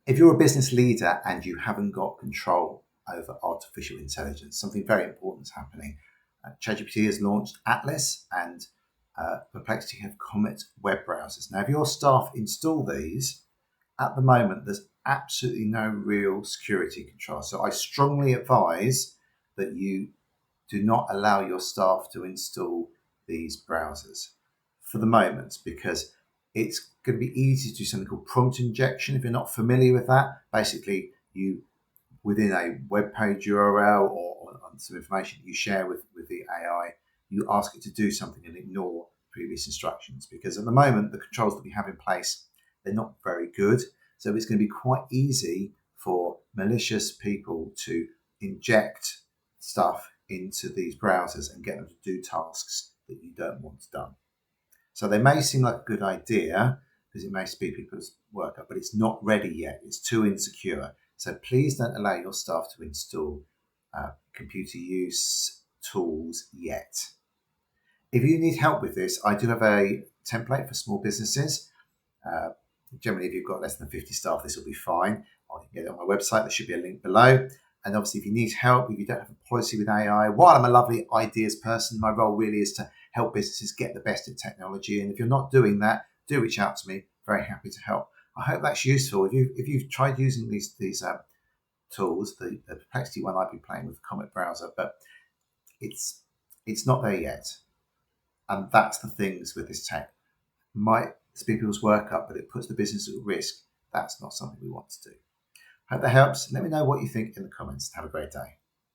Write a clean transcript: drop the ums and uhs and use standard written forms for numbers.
If you're a business leader and you haven't got control over artificial intelligence, something very important is happening. ChatGPT has launched Atlas and Perplexity have Comet web browsers. Now, if your staff install these, at the moment, there's absolutely no real security control. So I strongly advise that you do not allow your staff to install these browsers for the moment, because it's going to be easy to do something called prompt injection. If you're not familiar with that, basically you, within a web page URL or on some information that you share with the AI, you ask it to do something and ignore previous instructions, because at the moment the controls that we have in place, they're not very good. So it's going to be quite easy for malicious people to inject stuff into these browsers and get them to do tasks that you don't want done. So they may seem like a good idea because it may speed people's work up, but it's not ready yet. It's too insecure. So please don't allow your staff to install computer use tools yet. If you need help with this, I do have a template for small businesses. Generally, if you've got less than 50 staff, this will be fine. I can get it on my website. There should be a link below. And obviously, if you need help, if you don't have a policy with AI, while I'm a lovely ideas person, my role really is to help businesses get the best in technology. And if you're not doing that, do reach out to me. Very happy to help. I hope that's useful. If you've tried using these tools, the Perplexity one, I've been playing with the Comet browser, but it's not there yet. And that's the things with this tech. Might speed people's work up, but it puts the business at risk. That's not something we want to do. Hope that helps. Let me know what you think in the comments. Have a great day.